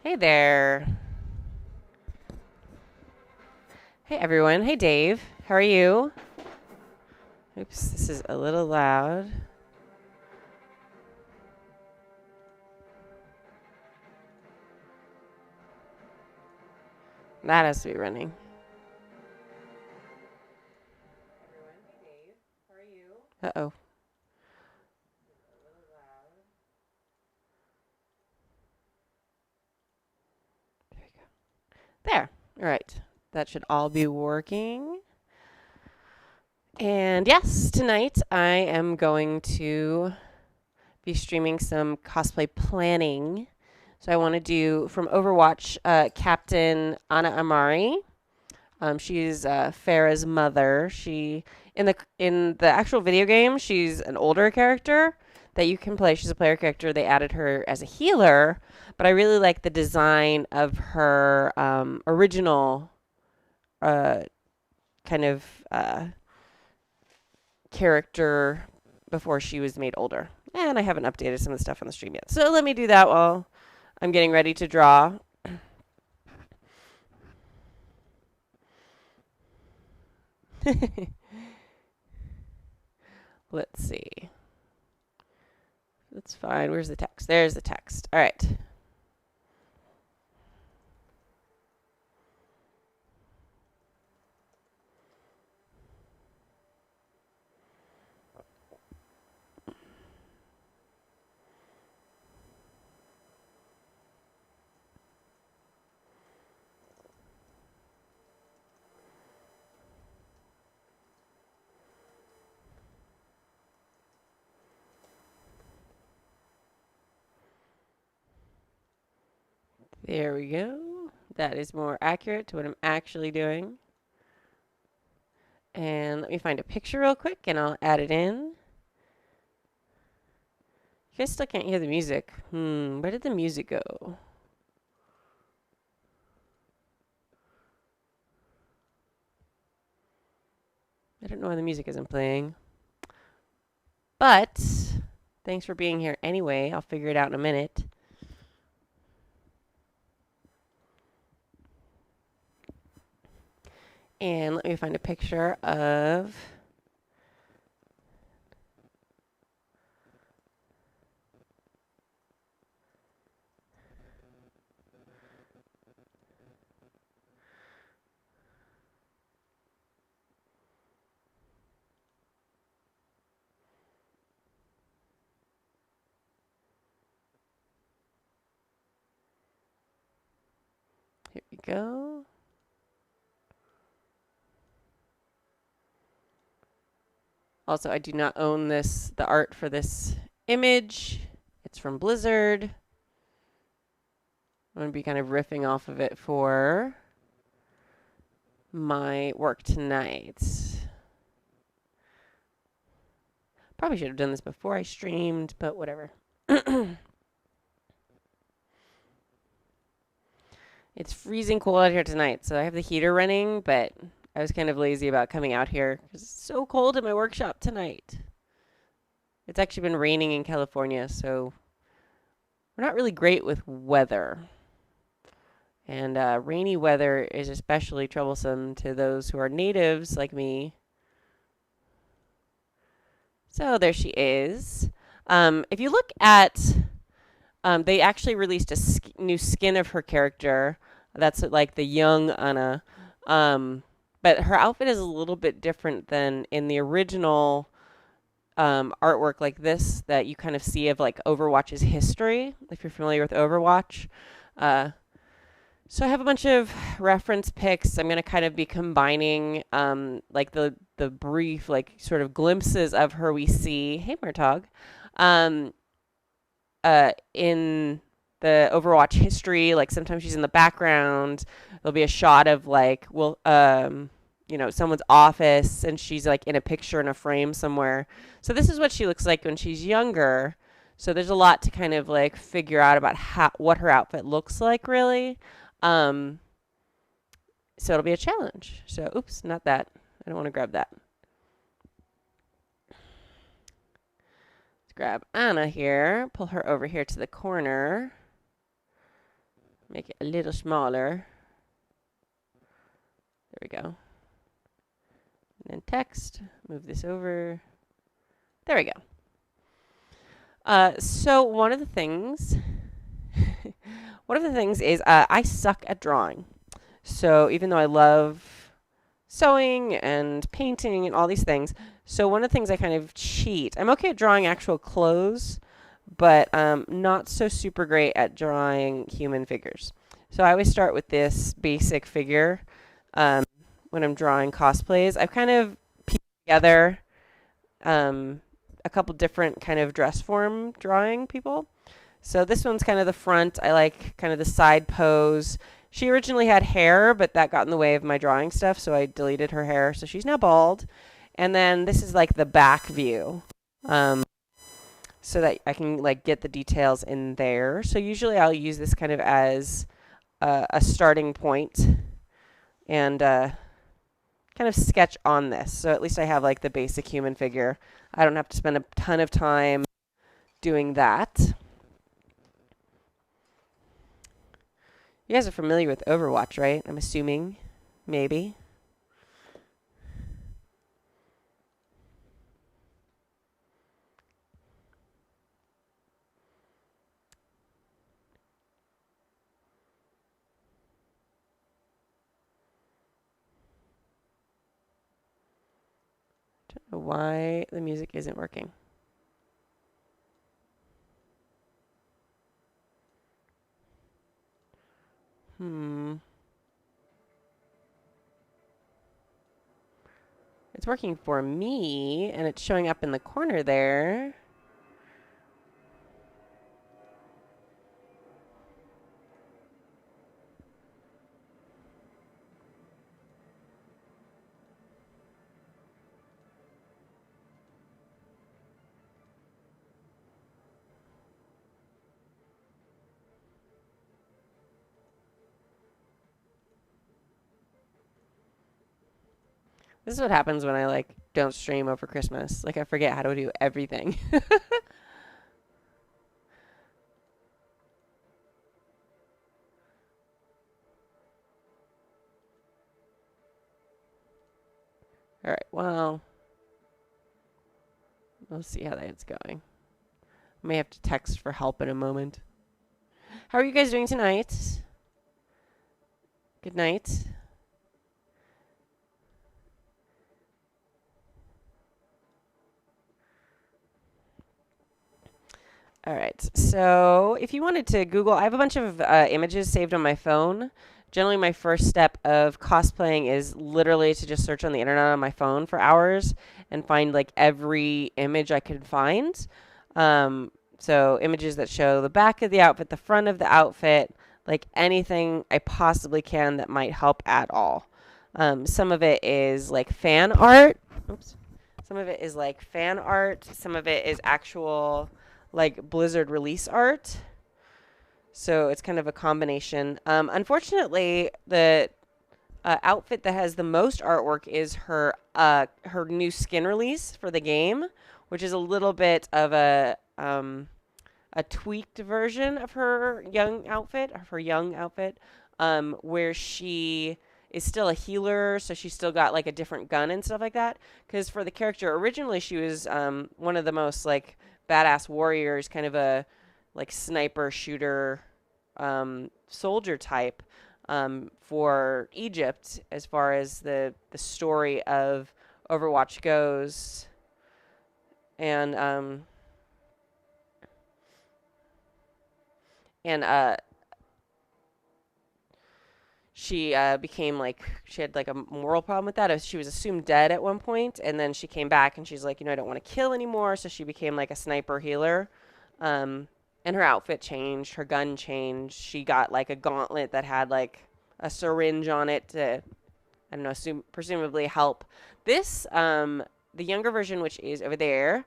Hey there. Hey everyone. Hey Dave. How are you? Oops, this is a little loud. That has to be running. Everyone, hey Dave. How are you? Uh-oh. There we go. There. All right. That should all be working. And yes, tonight I am going to be streaming some cosplay planning. So I want to do from Overwatch Captain Ana Amari. She's Farah's mother. She in the actual video game, she's an older character that you can play. She's a player character. They added her as a healer, but I really like the design of her original uh, kind of character before she was made older. And I haven't updated some of the stuff on the stream yet. So let me do that while I'm getting ready to draw. Let's see. That's fine. Where's the text? There's the text. All right. There we go. That is more accurate to what I'm actually doing. And let me find a picture real quick and I'll add it in. You guys still can't hear the music. Where did the music go? I don't know why the music isn't playing. But thanks for being here anyway. I'll figure it out in a minute. And let me find a picture of here we go. Also, I do not own the art for this image. It's from Blizzard. I'm going to be kind of riffing off of it for my work tonight. Probably should have done this before I streamed, but whatever. It's freezing cold out here tonight, so I have the heater running, but I was kind of lazy about coming out here because it's so cold in my workshop tonight. It's actually been raining in California, so we're not really great with weather. And rainy weather is especially troublesome to those who are natives like me. So there she is. If you look at, they actually released a new skin of her character. That's like the young Anna. But her outfit is a little bit different than in the original artwork like this that you kind of see of like Overwatch's history, if you're familiar with Overwatch. So I have a bunch of reference pics. I'm going to kind of be combining like the brief like sort of glimpses of her we see. Hey Murtog. Um, in the Overwatch history, like sometimes she's in the background. There'll be a shot of like someone's office and she's like in a picture in a frame somewhere. So this is what she looks like when she's younger. So there's a lot to kind of like figure out about what her outfit looks like really. Um, so it'll be a challenge. So oops, not that. I don't want to grab that. Let's grab Anna here. Pull her over here to the corner. Make it a little smaller. There we go. And then text. Move this over. There we go. So one of the things, is I suck at drawing. So even though I love sewing and painting and all these things, so one of the things I kind of cheat. I'm okay at drawing actual clothes, but not so super great at drawing human figures. So I always start with this basic figure when I'm drawing cosplays. I've kind of pieced together a couple different kind of dress form drawing people. So this one's kind of the front. I like kind of the side pose. She originally had hair, but that got in the way of my drawing stuff, so I deleted her hair. So she's now bald. And then this is like the back view, so that I can like get the details in there. So usually I'll use this kind of as a starting point and kind of sketch on this. So at least I have like the basic human figure. I don't have to spend a ton of time doing that. You guys are familiar with Overwatch, right? I'm assuming. Maybe. Don't know why the music isn't working. It's working for me, and it's showing up in the corner there. This is what happens when I like don't stream over Christmas. Like I forget how to do everything. All right, well, we'll see how that's going. I may have to text for help in a moment. How are you guys doing tonight? Good night. All right. So if you wanted to Google, I have a bunch of images saved on my phone. Generally, my first step of cosplaying is literally to just search on the internet on my phone for hours and find like every image I could find. So images that show the back of the outfit, the front of the outfit, like anything I possibly can that might help at all. Some of it is like fan art. Oops. Some of it is like fan art. Some of it is actual like Blizzard release art. So it's kind of a combination. Unfortunately, the outfit that has the most artwork is her new skin release for the game, which is a little bit of a tweaked version of her young outfit, where she is still a healer, so she's still got like a different gun and stuff like that. Because for the character originally, she was one of the most like badass warriors, kind of a like sniper shooter soldier type for Egypt as far as the story of Overwatch goes. And she became like, she had like a moral problem with that. She was assumed dead at one point, and then she came back and she's like, I don't want to kill anymore. So she became like a sniper healer. And her outfit changed, her gun changed. She got like a gauntlet that had like a syringe on it to, I don't know, presumably help. This, the younger version, which is over there,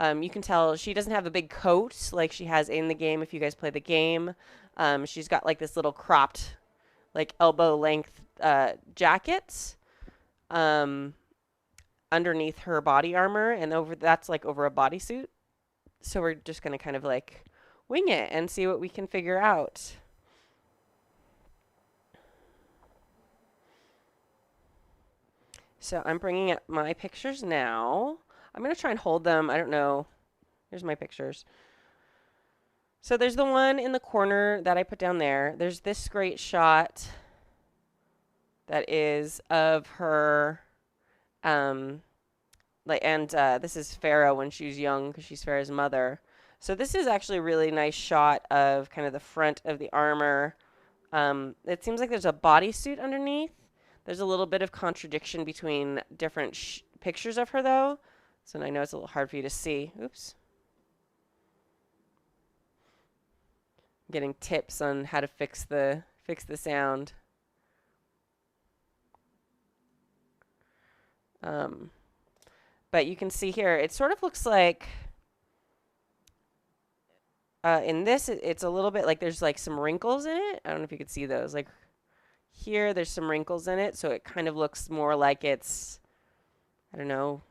you can tell she doesn't have a big coat like she has in the game if you guys play the game. She's got like this little cropped, like elbow length jacket underneath her body armor, and that's like over a bodysuit. So we're just gonna kind of like wing it and see what we can figure out. So I'm bringing up my pictures now. I'm going to try and hold them. I don't know. Here's my pictures. So there's the one in the corner that I put down there. There's this great shot that is of her, this is Pharaoh when she was young because she's Pharaoh's mother. So this is actually a really nice shot of kind of the front of the armor. It seems like there's a bodysuit underneath. There's a little bit of contradiction between different pictures of her though. So I know it's a little hard for you to see. Oops. Getting tips on how to fix the sound. But you can see here, it sort of looks like in this, it's a little bit like there's like some wrinkles in it. I don't know if you could see those. Like here, there's some wrinkles in it, so it kind of looks more like it's, I don't know,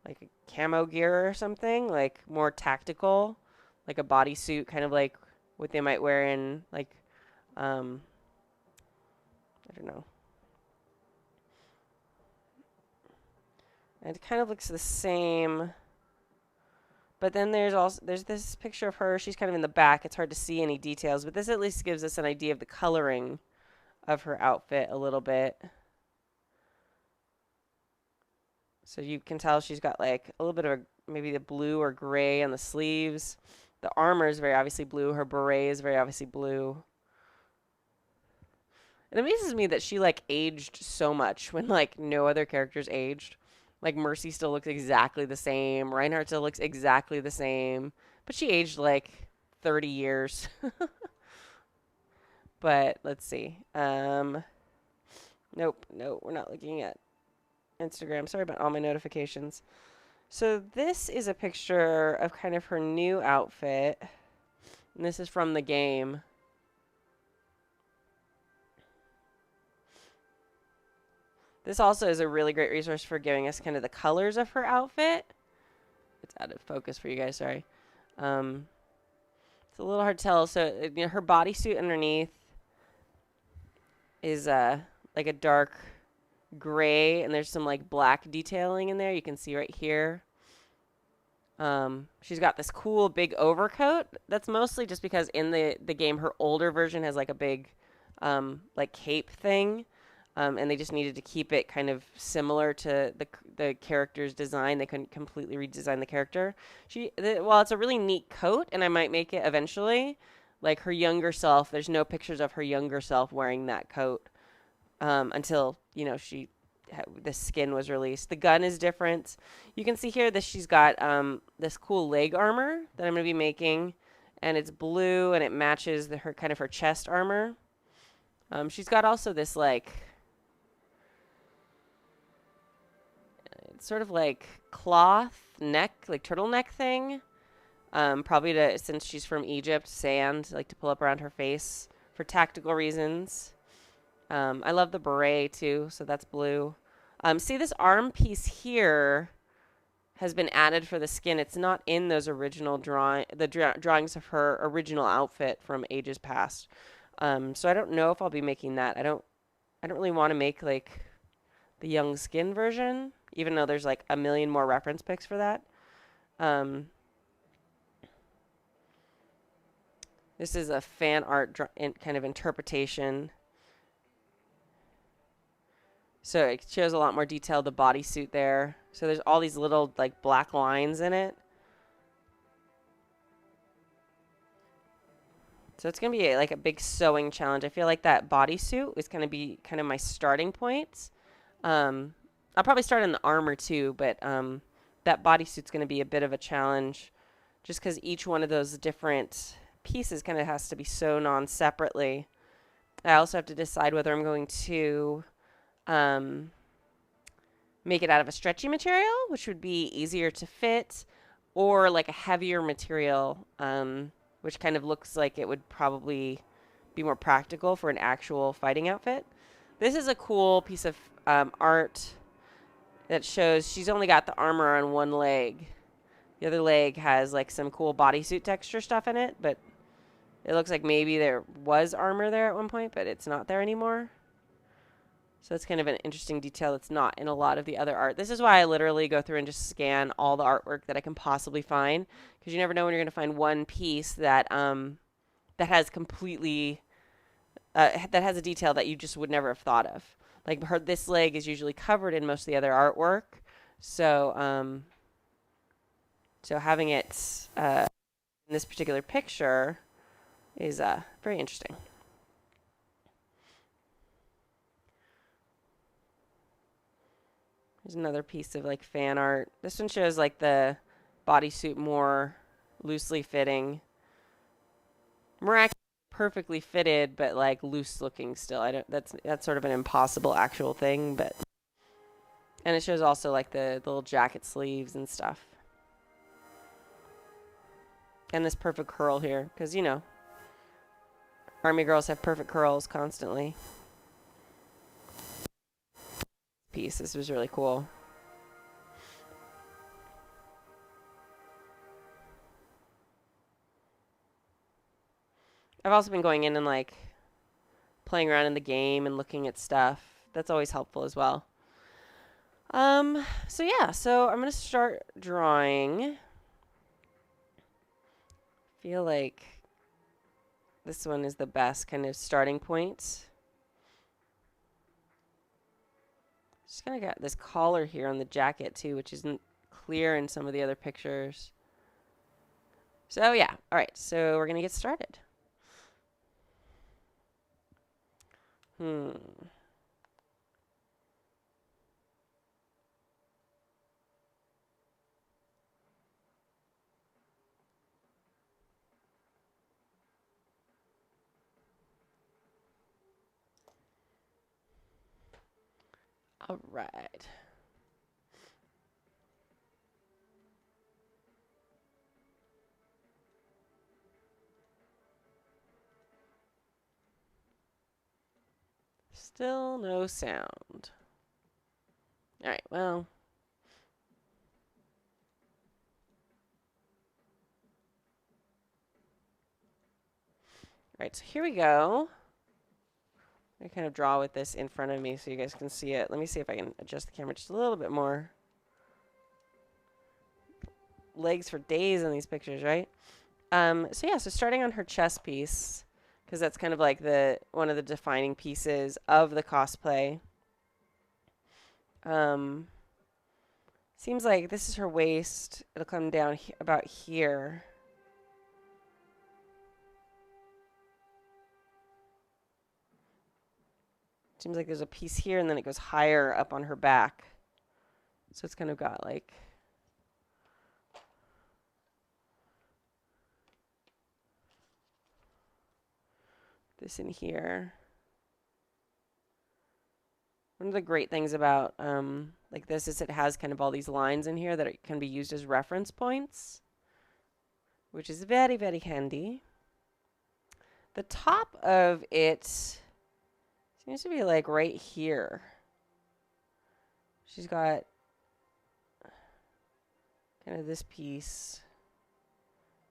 like a camo gear or something, like more tactical, like a bodysuit, kind of like what they might wear in like, I don't know. It kind of looks the same. But then there's this picture of her. She's kind of in the back. It's hard to see any details, but this at least gives us an idea of the coloring of her outfit a little bit. So you can tell she's got like a little bit of maybe the blue or gray on the sleeves. The armor is very obviously blue. Her beret is very obviously blue. It amazes me that she like aged so much when like no other characters aged. Like Mercy still looks exactly the same. Reinhardt still looks exactly the same. But she aged like 30 years. But let's see. Nope, we're not looking at Instagram. Sorry about all my notifications. So this is a picture of kind of her new outfit. And this is from the game. This also is a really great resource for giving us kind of the colors of her outfit. It's out of focus for you guys, sorry. It's a little hard to tell. So her bodysuit underneath is like a dark gray, and there's some like black detailing in there. You can see right here. She's got this cool big overcoat. That's mostly just because in the game, her older version has like a big like cape thing. And they just needed to keep it kind of similar to the character's design. They couldn't completely redesign the character. Well, it's a really neat coat, and I might make it eventually. Like her younger self, there's no pictures of her younger self wearing that coat until, the skin was released. The gun is different. You can see here that she's got this cool leg armor that I'm going to be making, and it's blue, and it matches her chest armor. She's got also this like sort of like cloth neck, like turtleneck thing. Probably since she's from Egypt, sand, like to pull up around her face for tactical reasons. I love the beret too, so that's blue. See this arm piece here has been added for the skin. It's not in those original drawings of her original outfit from ages past. So I don't know if I'll be making that. I don't really want to make like the young skin version, even though there's like a million more reference pics for that. This is a fan art kind of interpretation. So it shows a lot more detail, the bodysuit there. So there's all these little like black lines in it. So it's going to be like a big sewing challenge. I feel like that bodysuit is going to be kind of my starting point. I'll probably start in the armor too, but that bodysuit's going to be a bit of a challenge just because each one of those different pieces kind of has to be sewn on separately. I also have to decide whether I'm going to make it out of a stretchy material, which would be easier to fit, or like a heavier material, which kind of looks like it would probably be more practical for an actual fighting outfit. This is a cool piece of art that shows she's only got the armor on one leg. The other leg has like some cool bodysuit texture stuff in it, but it looks like maybe there was armor there at one point, but it's not there anymore. So that's kind of an interesting detail that's not in a lot of the other art. This is why I literally go through and just scan all the artwork that I can possibly find, because you never know when you're going to find one piece that that has completely that has a detail that you just would never have thought of. Like this leg is usually covered in most of the other artwork, so so having it in this particular picture is very interesting. There's another piece of like fan art. This one shows like the bodysuit more loosely fitting. Miraculously perfectly fitted, but like loose looking still. I don't. That's sort of an impossible actual thing, but. And it shows also like the little jacket sleeves and stuff. And this perfect curl here, because you know, army girls have perfect curls constantly. This was really cool. I've also been going in and like playing around in the game and looking at stuff. That's always helpful as well. So yeah, so I'm gonna start drawing. Feel like this one is the best kind of starting point. Just kind of got this collar here on the jacket too, which isn't clear in some of the other pictures. So yeah, all right, so we're gonna get started. All right. Still no sound. All right, well. All right, so here we go. I kind of draw with this in front of me so you guys can see it. Let me see if I can adjust the camera just a little bit more. Legs for days on these pictures, right? So yeah, so starting on her chest piece, because that's kind of like one of the defining pieces of the cosplay. Seems like this is her waist. It'll come down about here. Seems like there's a piece here, and then it goes higher up on her back. So it's kind of got like this in here. One of the great things about like this is it has kind of all these lines in here that it can be used as reference points, which is very, very handy. The top of it seems to be like right here. She's got kind of this piece,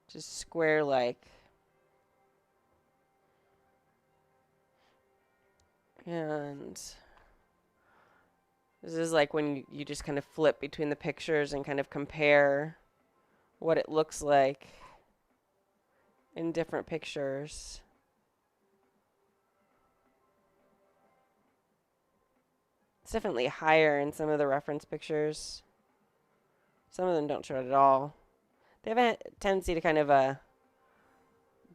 just square like. And this is like when you just kind of flip between the pictures and kind of compare what it looks like in different pictures. It's definitely higher in some of the reference pictures. Some of them don't show it at all. They have a tendency to kind of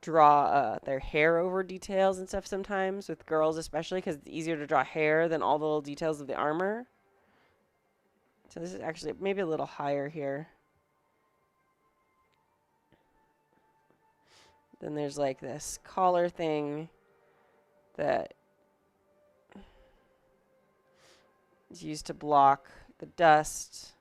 draw their hair over details and stuff sometimes, with girls especially, because it's easier to draw hair than all the little details of the armor. So this is actually maybe a little higher here. Then there's like this collar thing that is used to block the dust.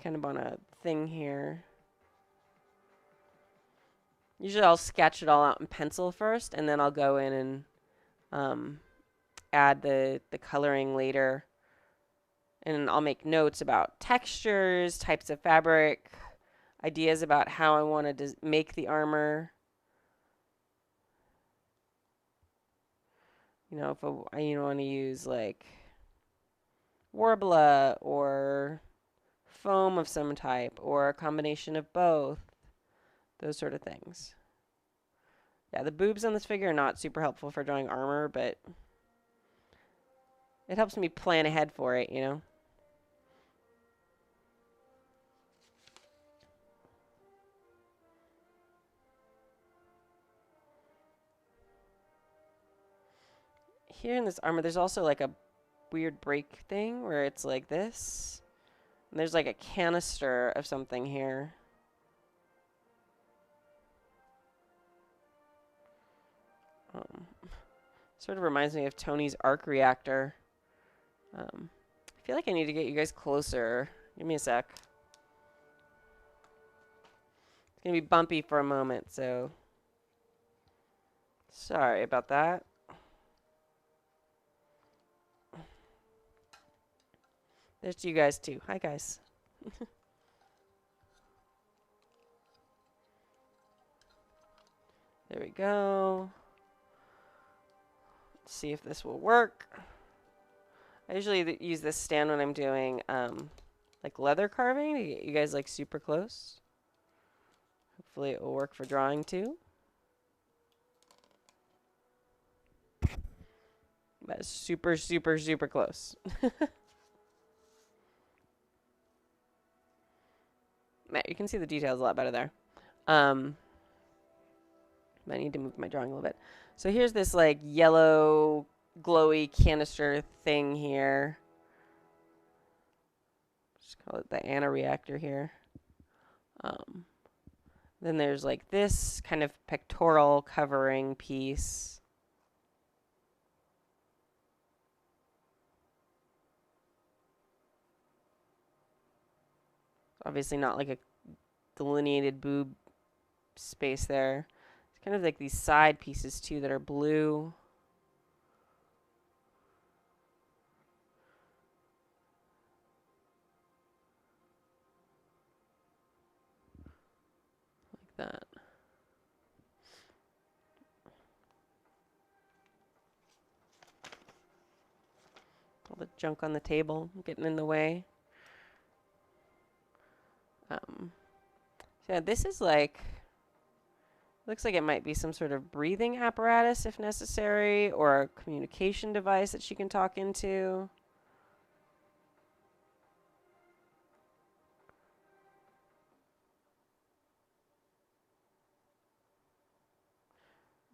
Kind of on a thing here. Usually I'll sketch it all out in pencil first, and then I'll go in and add the coloring later And I'll make notes about textures, types of fabric, ideas about how I want to make the armor. You know, if I want to use like Warbler or foam of some type or a combination of both, those sort of things. Yeah, the boobs on this figure are not super helpful for drawing armor, but it helps me plan ahead for it, you know? Here in this armor, there's also like a weird break thing where it's like this. And there's like a canister of something here. Sort of reminds me of Tony's arc reactor. I feel like I need to get you guys closer. Give me a sec. It's going to be bumpy for a moment, so sorry about that. There's you guys too. Hi, guys. There we go. Let's see if this will work. I usually use this stand when I'm doing like leather carving to get you guys like super close. Hopefully it will work for drawing too. That is super, super, super close. You can see the details a lot better there. I need to move my drawing a little bit. So here's this like yellow glowy canister thing here. Just call it the Anna reactor here. Then there's like this kind of pectoral covering piece. Obviously not like a delineated boob space there. It's kind of like these side pieces too that are blue. Like that. All the junk on the table getting in the way. So yeah, this is like, looks like it might be some sort of breathing apparatus if necessary, or a communication device that she can talk into.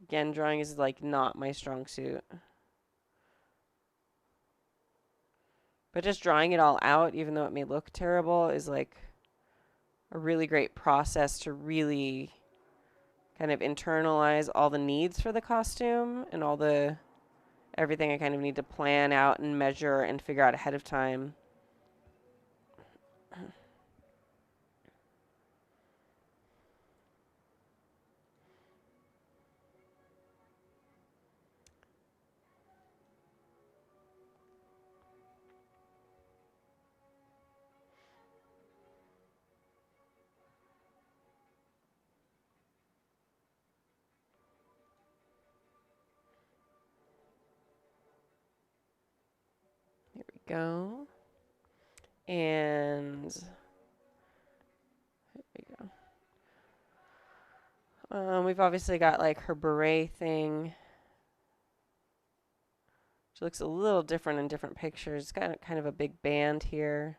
Again, drawing is like not my strong suit. But just drawing it all out, even though it may look terrible, is like a really great process to really kind of internalize all the needs for the costume and all the everything I kind of need to plan out and measure and figure out ahead of time. Here we go. And there we go. We've obviously got like her beret thing, which looks a little different in different pictures. It's got kind of a big band here.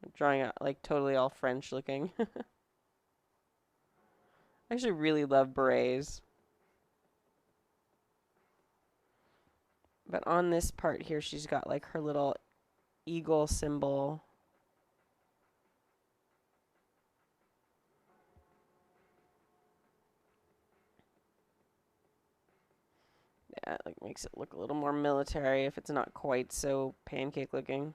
I'm drawing out like totally all French looking. I actually really love berets. But on this part here, she's got like her little eagle symbol. Yeah, it like makes it look a little more military if it's not quite so pancake looking.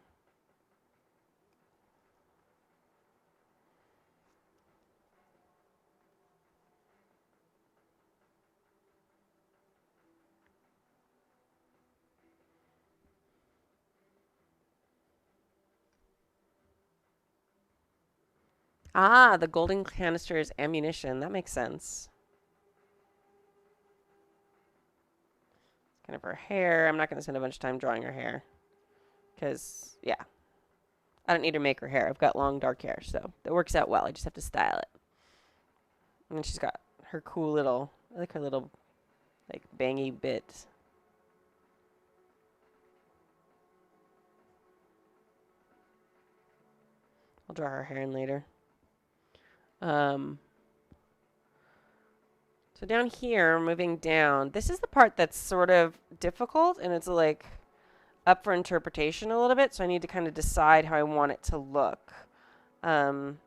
Ah, the golden canister is ammunition. That makes sense. Kind of her hair. I'm not going to spend a bunch of time drawing her hair. Because, yeah. I don't need to make her hair. I've got long, dark hair. So that works out well. I just have to style it. And then she's got her cool little, I like her little, like, bangy bit. I'll draw her hair in later. So down here, moving down, this is the part that's sort of difficult, and it's like up for interpretation a little bit, so I need to kind of decide how I want it to look. Down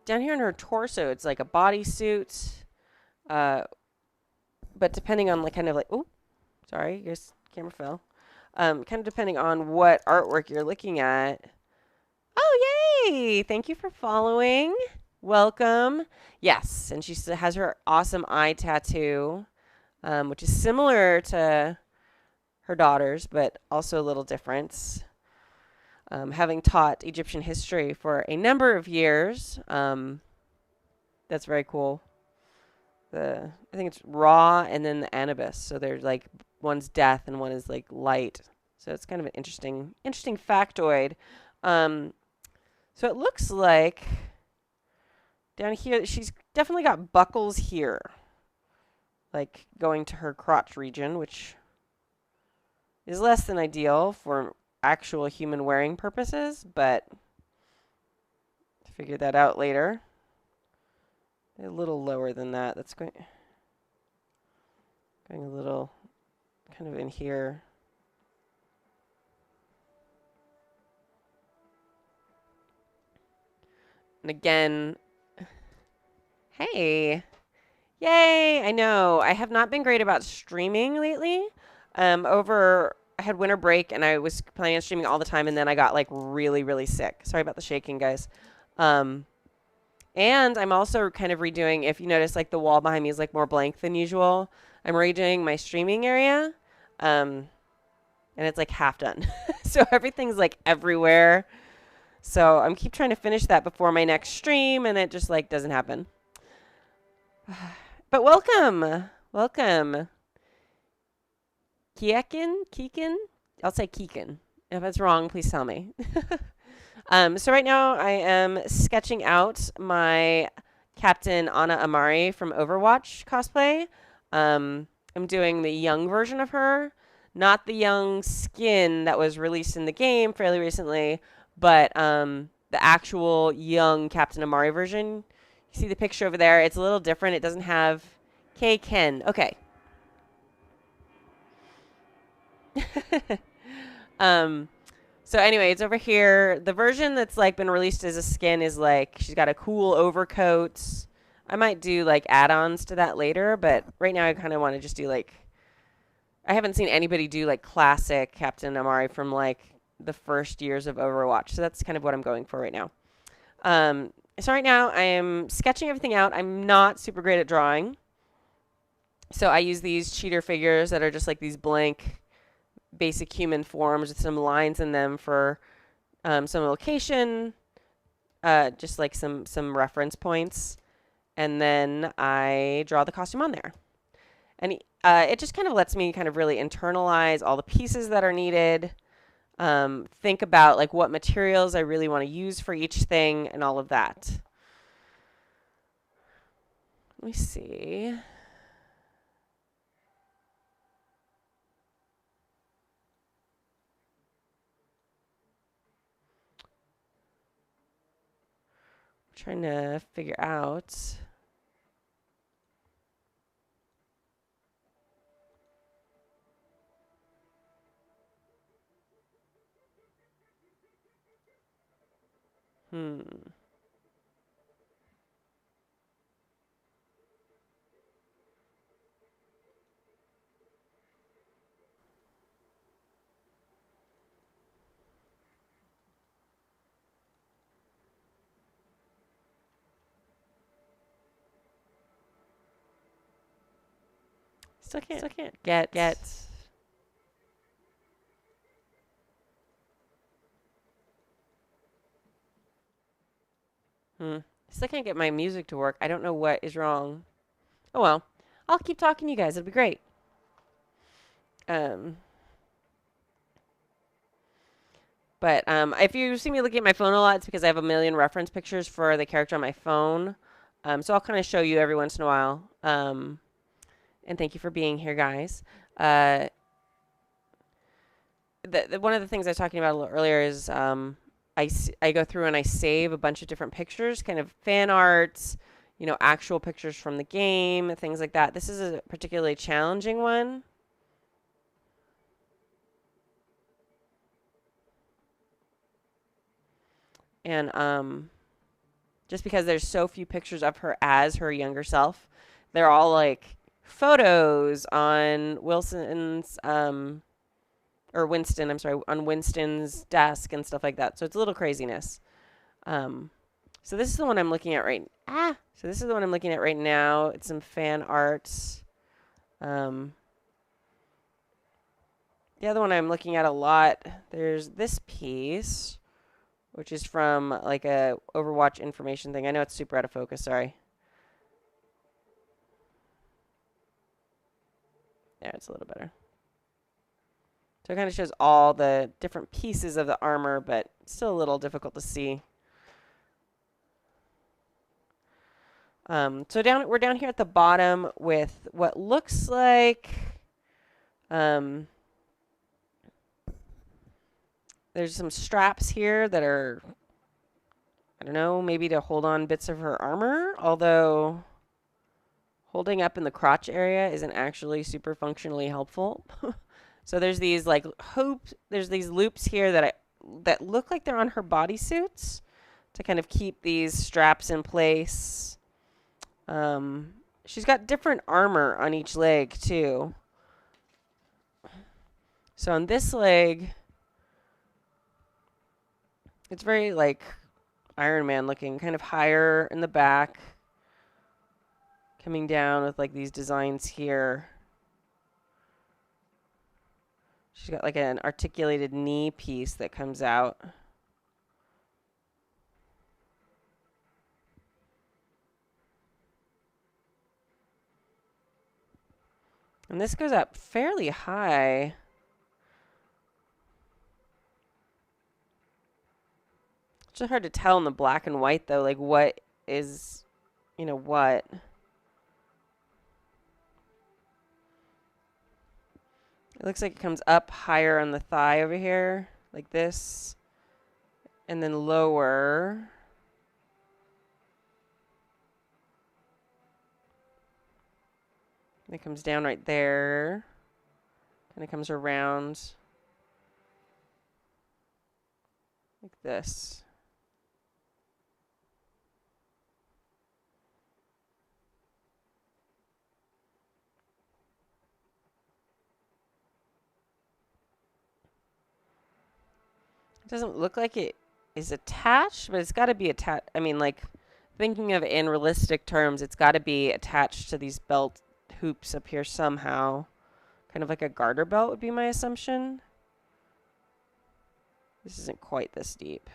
here in her torso, it's like a bodysuit, but depending on like kind of like, oh, sorry, your camera fell. Kind of depending on what artwork you're looking at. Oh, yay! Thank you for following. Welcome. Yes, and she has her awesome eye tattoo, which is similar to her daughter's, but also a little different. Having taught Egyptian history for a number of years, that's very cool. I think it's Ra and then the Anubis. So there's like one's death and one is like light. So it's kind of an interesting factoid. So it looks like down here, she's definitely got buckles here, like going to her crotch region, which is less than ideal for actual human wearing purposes, but figure that out later. A little lower than that. That's going a little kind of in here. And again, hey, yay! I know I have not been great about streaming lately. I had winter break and I was planning on streaming all the time, and then I got like really, really sick. Sorry about the shaking, guys. And I'm also kind of redoing, if you notice, like the wall behind me is like more blank than usual. I'm redoing my streaming area, and it's like half done. So everything's like everywhere. So I'm keep trying to finish that before my next stream, and it just like doesn't happen. But welcome. Keekin? I'll say Keekin. If it's wrong, please tell me. So right now I am sketching out my Captain Ana Amari from Overwatch cosplay. I'm doing the young version of her, not the young skin that was released in the game fairly recently, but the actual young Captain Amari version. You see the picture over there? It's a little different. It doesn't have K Ken. Okay. So anyway, it's over here. The version that's like been released as a skin is like she's got a cool overcoat. I might do like add-ons to that later, but right now I kind of want to just do like I haven't seen anybody do like classic Captain Amari from like the first years of Overwatch. So that's kind of what I'm going for right now. So right now I am sketching everything out. I'm not super great at drawing. So I use these cheater figures that are just like these blank basic human forms with some lines in them for some location, just like some reference points, and then I draw the costume on there. And it just kind of lets me kind of really internalize all the pieces that are needed, think about like what materials I really want to use for each thing and all of that. Let me see. Trying to figure out. Still can't get. Still can't get my music to work. I don't know what is wrong. Oh well. I'll keep talking to you guys. It'll be great. Um, but if you see me looking at my phone a lot, it's because I have a million reference pictures for the character on my phone. So I'll kind of show you every once in a while. And thank you for being here, guys. Uh, one of the things I was talking about a little earlier is I go through and I save a bunch of different pictures, kind of fan arts, actual pictures from the game, things like that. This is a particularly challenging one. And just because there's so few pictures of her as her younger self, they're all like photos on Wilson's or Winston, I'm sorry, on Winston's desk and stuff like that. So it's a little craziness. So this is the one I'm looking at right. So this is the one I'm looking at right now. It's some fan arts. The other one I'm looking at a lot. There's this piece, which is from like a Overwatch information thing. I know it's super out of focus. Sorry. Yeah, it's a little better. So it kind of shows all the different pieces of the armor, but still a little difficult to see. So we're down here at the bottom with what looks like there's some straps here that are, I don't know, maybe to hold on bits of her armor, although holding up in the crotch area isn't actually super functionally helpful. So there's these like there's these loops here that look like they're on her bodysuits to kind of keep these straps in place. She's got different armor on each leg too. So on this leg, it's very like Iron Man looking, kind of higher in the back, coming down with like these designs here. She's got like an articulated knee piece that comes out. And this goes up fairly high. It's just hard to tell in the black and white though, like what is, what. It looks like it comes up higher on the thigh over here, like this, and then lower. And it comes down right there. And it comes around like this. It doesn't look like it is attached, but it's got to be attached. I mean, like, thinking of it in realistic terms, it's got to be attached to these belt hoops up here somehow. Kind of like a garter belt would be my assumption. This isn't quite this deep.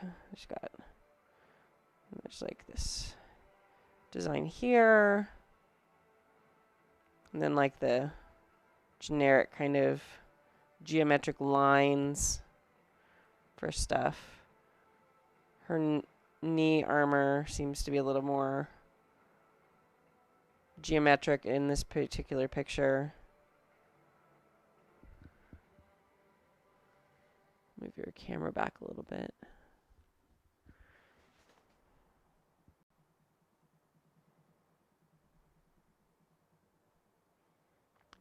There's like this design here. And then like the generic kind of geometric lines for stuff. Her knee armor seems to be a little more geometric in this particular picture. Move your camera back a little bit.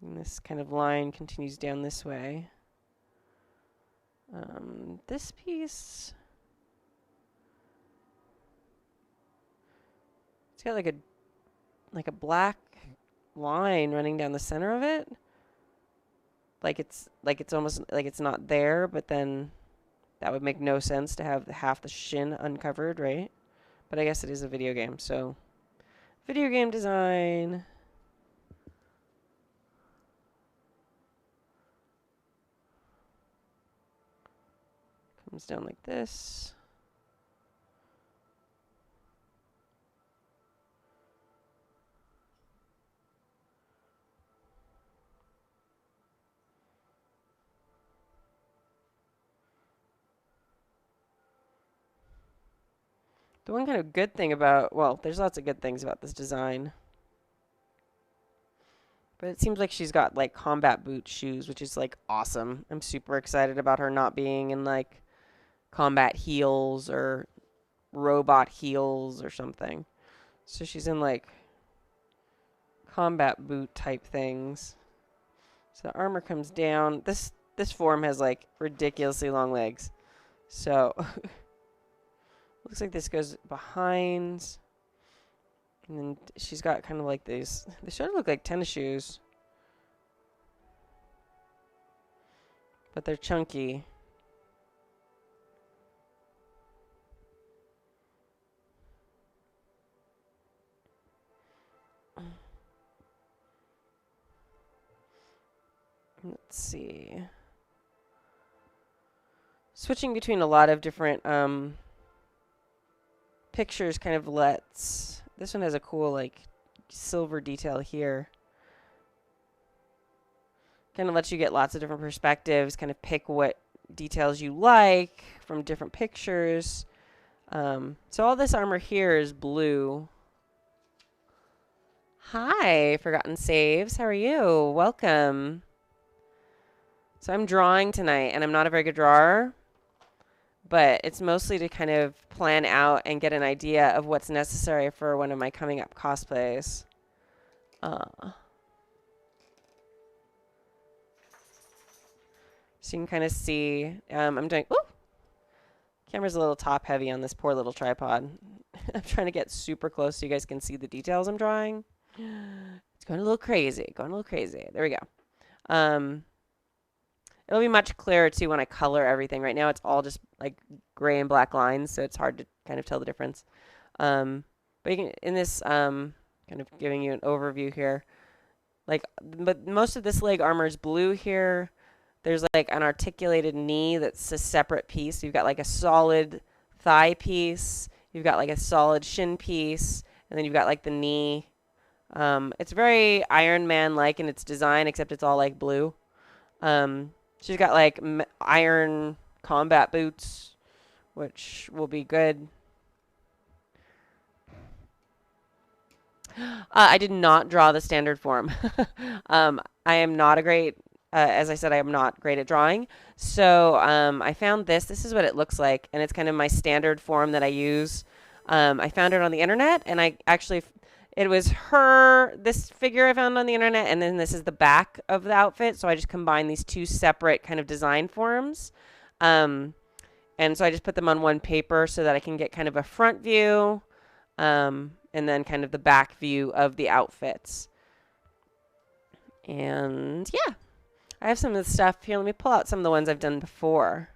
And this kind of line continues down this way. This piece, it's got like a black line running down the center of it. Like it's almost like it's not there, but then that would make no sense to have half the shin uncovered, right? But I guess it is a video game, so video game design. Comes down like this. The one kind of good thing about, well, there's lots of good things about this design. But it seems like she's got like combat boot shoes, which is like awesome. I'm super excited about her not being in like combat heels or robot heels or something. So she's in like combat boot type things. So the armor comes down. This form has like ridiculously long legs. So looks like this goes behind. And then she's got kind of like these. They sort of look like tennis shoes. But they're chunky. Let's see. Switching between a lot of different pictures kind of lets... This one has a cool, like, silver detail here. Kind of lets you get lots of different perspectives, kind of pick what details you like from different pictures. So all this armor here is blue. Hi, Forgotten Saves. How are you? Welcome. So I'm drawing tonight, and I'm not a very good drawer, but it's mostly to kind of plan out and get an idea of what's necessary for one of my coming up cosplays. So you can kind of see, I'm doing, ooh! Camera's a little top heavy on this poor little tripod. I'm trying to get super close so you guys can see the details I'm drawing. It's going a little crazy, There we go. It'll be much clearer too when I color everything. Right now it's all just like gray and black lines, so it's hard to kind of tell the difference. But you can, in this, kind of giving you an overview here, like, but most of this leg armor is blue here. There's like an articulated knee that's a separate piece. You've got like a solid thigh piece. You've got like a solid shin piece, and then you've got like the knee. It's very Iron Man-like in its design, except it's all like blue. She's got like iron combat boots, which will be good. I did not draw the standard form. I am not a great, as I said, I am not great at drawing. So I found this. This is what it looks like, and it's kind of my standard form that I use. I found it on the internet, and I actually... It was this figure I found on the internet, and then this is the back of the outfit. So I just combined these two separate kind of design forms. And so I just put them on one paper so that I can get kind of a front view, and then kind of the back view of the outfits. And yeah, I have some of the stuff here. Let me pull out some of the ones I've done before.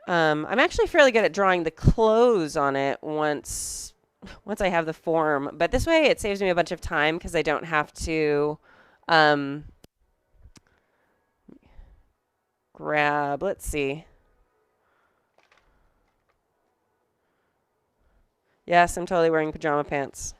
I'm actually fairly good at drawing the clothes on it once I have the form, but this way it saves me a bunch of time because I don't have to grab, let's see. Yes, I'm totally wearing pajama pants.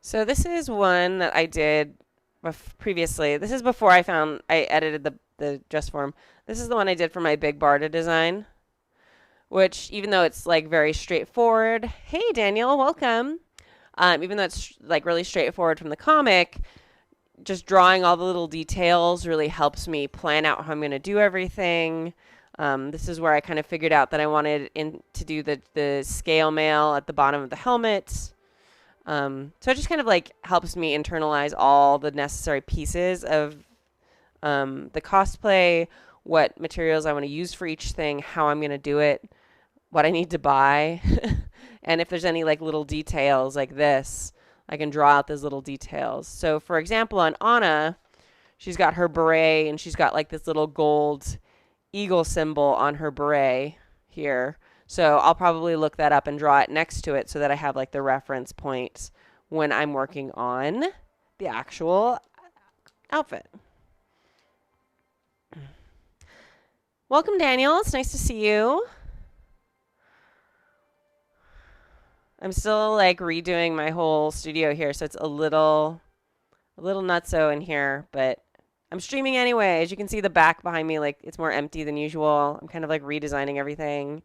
So this is one that I did previously. This is before I edited the dress form. This is the one I did for my Big Barda design, which even though it's like very straightforward, hey Daniel, welcome. Even though it's like really straightforward from the comic, just drawing all the little details really helps me plan out how I'm going to do everything. This is where I kind of figured out that I wanted to do the scale mail at the bottom of the helmet. So it just kind of like helps me internalize all the necessary pieces of the cosplay, what materials I want to use for each thing, how I'm going to do it, what I need to buy. And if there's any like little details like this, I can draw out those little details. So for example, on Anna, she's got her beret and she's got like this little gold eagle symbol on her beret here. So I'll probably look that up and draw it next to it so that I have like the reference points when I'm working on the actual outfit. Welcome, Daniel. It's nice to see you. I'm still like redoing my whole studio here, so it's a little nutso in here, but I'm streaming anyway. As you can see, the back behind me, like it's more empty than usual. I'm kind of like redesigning everything.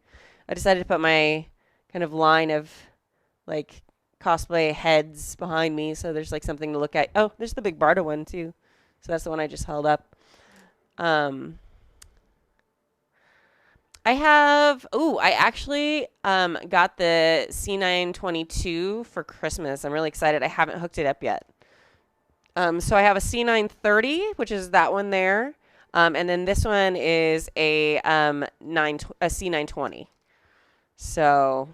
I decided to put my kind of line of like cosplay heads behind me, so there's like something to look at. Oh, there's the big Barda one too. So that's the one I just held up. Um, I actually got the C922 for Christmas. I'm really excited. I haven't hooked it up yet. So I have a C930, which is that one there. And then this one is a C920. So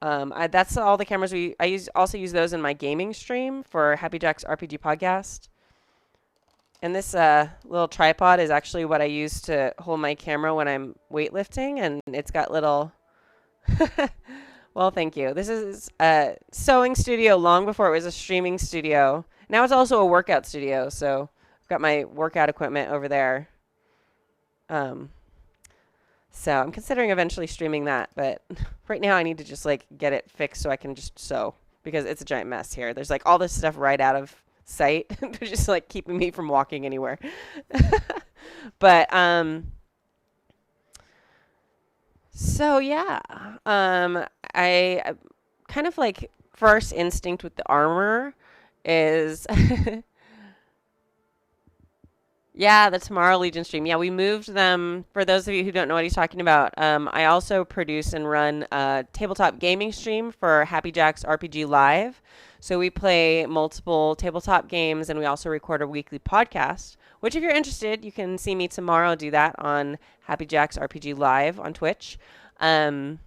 that's all the cameras also use those in my gaming stream for Happy Jack's RPG podcast. And this little tripod is actually what I use to hold my camera when I'm weightlifting, and it's got little. Well, thank you. This is a sewing studio long before it was a streaming studio. Now it's also a workout studio, so I've got my workout equipment over there. Um, so I'm considering eventually streaming that, but right now I need to just like get it fixed so I can just sew because it's a giant mess here. There's like all this stuff right out of sight. They're just like keeping me from walking anywhere. But so yeah, I kind of like first instinct with the armor is yeah, the Tomorrow Legion stream. Yeah, we moved them. For those of you who don't know what he's talking about, I also produce and run a tabletop gaming stream for Happy Jack's RPG Live. So we play multiple tabletop games, and we also record a weekly podcast. Which, if you're interested, you can see me tomorrow do that on Happy Jack's RPG Live on Twitch. Um,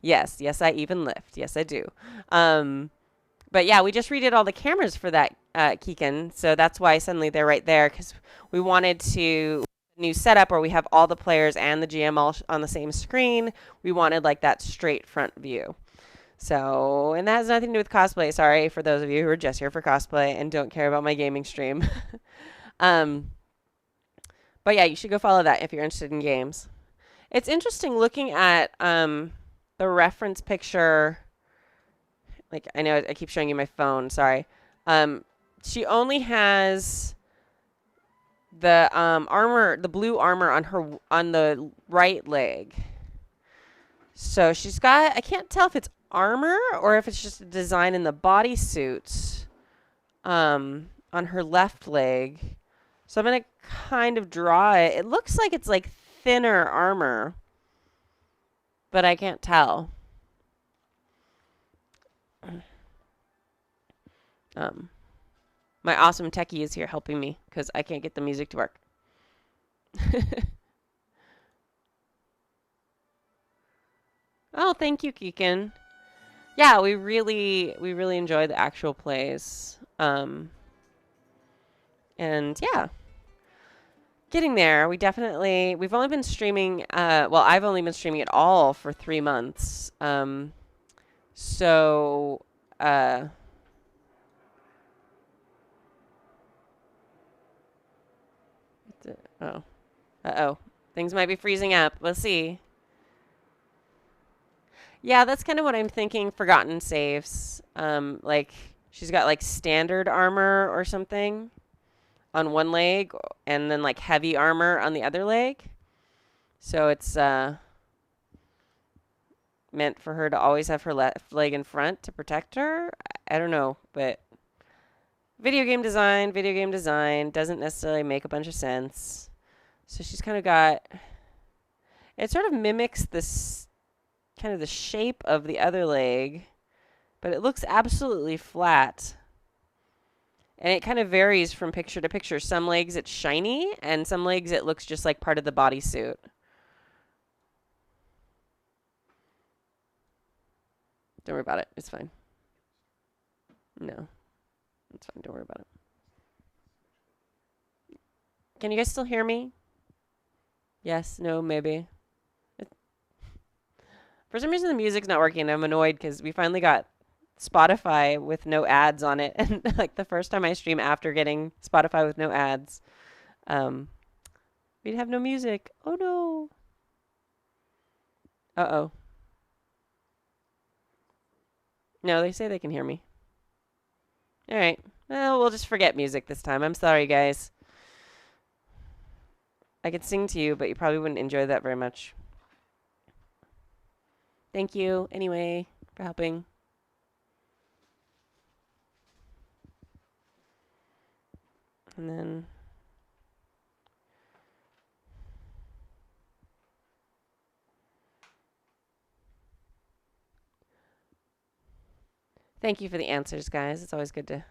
yes, I even lift. Yes, I do. But yeah, we just redid all the cameras for that Keegan, so that's why suddenly they're right there because we wanted to new setup where we have all the players and the GM all on the same screen. We wanted like that straight front view. So, and that has nothing to do with cosplay. Sorry for those of you who are just here for cosplay and don't care about my gaming stream. um, but yeah, you should go follow that if you're interested in games. It's interesting looking at the reference picture. Like, I know I keep showing you my phone. Sorry. She only has the armor, the blue armor on the right leg. So she's got, I can't tell if it's armor or if it's just a design in the bodysuit on her left leg. So I'm going to kind of draw it. It looks like it's like thinner armor, but I can't tell. My awesome techie is here helping me because I can't get the music to work. Oh, thank you, Keegan. Yeah, we really enjoy the actual plays. And yeah, getting there. We've only been streaming, well, I've only been streaming it all for 3 months. So, oh, uh-oh. Things might be freezing up. Let's see. Yeah, that's kind of what I'm thinking. Forgotten saves. Like she's got like standard armor or something on one leg, and then like heavy armor on the other leg. So it's meant for her to always have her left leg in front to protect her. I don't know, but video game design doesn't necessarily make a bunch of sense. So she's kind of got. It sort of mimics this kind of the shape of the other leg, but it looks absolutely flat. And it kind of varies from picture to picture. Some legs it's shiny, and some legs it looks just like part of the bodysuit. Don't worry about it. It's fine. No. It's fine. Don't worry about it. Can you guys still hear me? Yes, no, maybe. For some reason, the music's not working. I'm annoyed because we finally got Spotify with no ads on it. And like the first time I stream after getting Spotify with no ads, we'd have no music. Oh no. Uh-oh. No, they say they can hear me. All right. Well, we'll just forget music this time. I'm sorry, guys. I could sing to you, but you probably wouldn't enjoy that very much. Thank you, anyway, for helping. And then thank you for the answers, guys. It's always good to.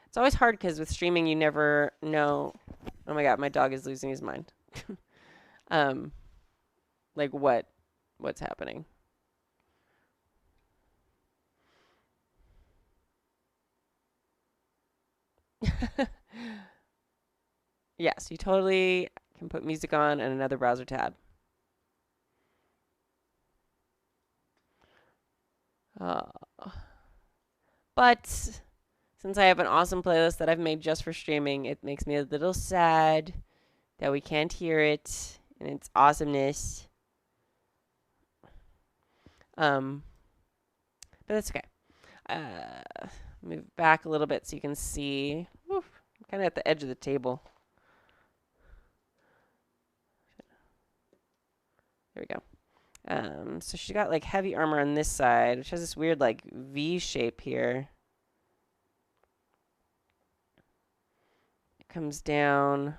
It's always hard because with streaming, you never know. Oh my god, my dog is losing his mind. um, like what's happening? Yes, you totally can put music on and another browser tab. Uh, but since I have an awesome playlist that I've made just for streaming, it makes me a little sad that we can't hear it and its awesomeness. Um, but that's okay. Move back a little bit so you can see. Oof, I'm kind of at the edge of the table. There we go. So she got like heavy armor on this side, which has this weird like V shape here. It comes down.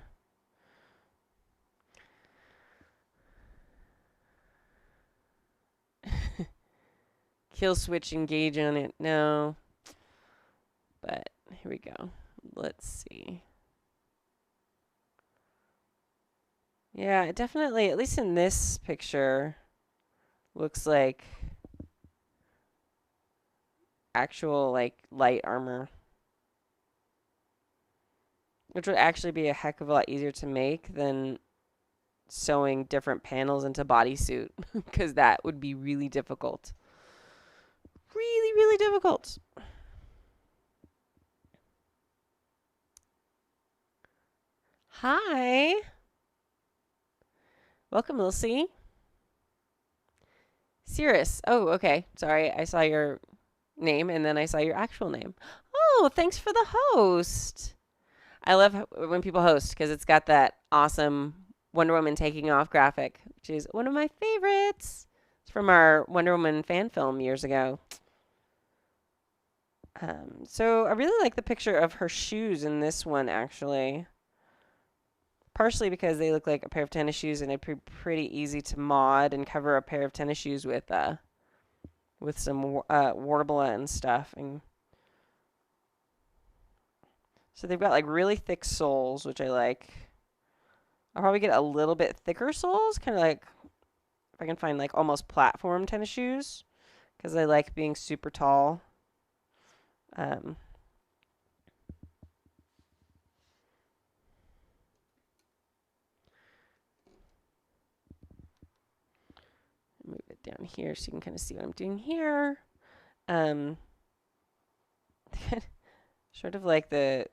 Kill switch, engage on it. No. But here we go. Let's see. Yeah, it definitely, at least in this picture, looks like actual like light armor. Which would actually be a heck of a lot easier to make than sewing different panels into bodysuit. Because that would be really difficult. Really, really difficult. Hi. Welcome, Lucy. Cirrus. Oh, okay. Sorry, I saw your name and then I saw your actual name. Oh, thanks for the host. I love when people host because it's got that awesome Wonder Woman taking off graphic, which is one of my favorites. It's from our Wonder Woman fan film years ago. So I really like the picture of her shoes in this one, actually. Partially because they look like a pair of tennis shoes, and it'd be pretty easy to mod and cover a pair of tennis shoes with some Warbler and stuff. And so they've got like really thick soles, which I like. I'll probably get a little bit thicker soles, kind of like if I can find like almost platform tennis shoes, because I like being super tall. Um, Move it down here so you can kind of see what I'm doing here. Um, sort of like the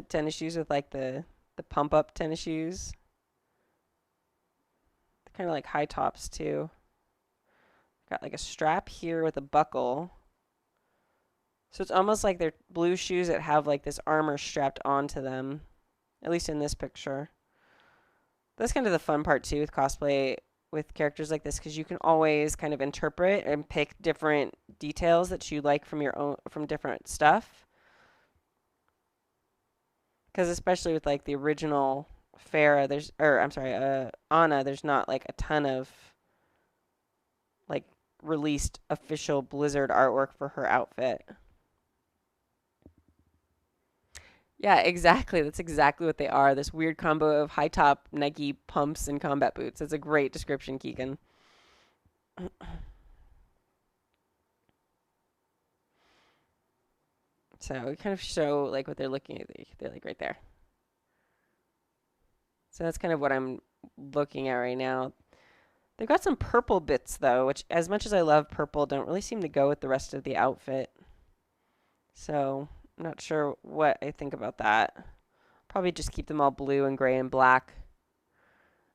tennis shoes with like the pump up tennis shoes. They're kind of like high tops too. Got like a strap here with a buckle. So it's almost like they're blue shoes that have like this armor strapped onto them, at least in this picture. That's kind of the fun part too with cosplay with characters like this, because you can always kind of interpret and pick different details that you like from your own from different stuff. Because especially with like the original Farah, Anna, there's not like a ton of like released official Blizzard artwork for her outfit. Yeah, exactly. That's exactly what they are. This weird combo of high top Nike pumps and combat boots. It's a great description, Keegan. So we kind of show like what they're looking at. They're like right there. So that's kind of what I'm looking at right now. They've got some purple bits though, which as much as I love purple, don't really seem to go with the rest of the outfit. So I'm not sure what I think about that. Probably just keep them all blue and gray and black.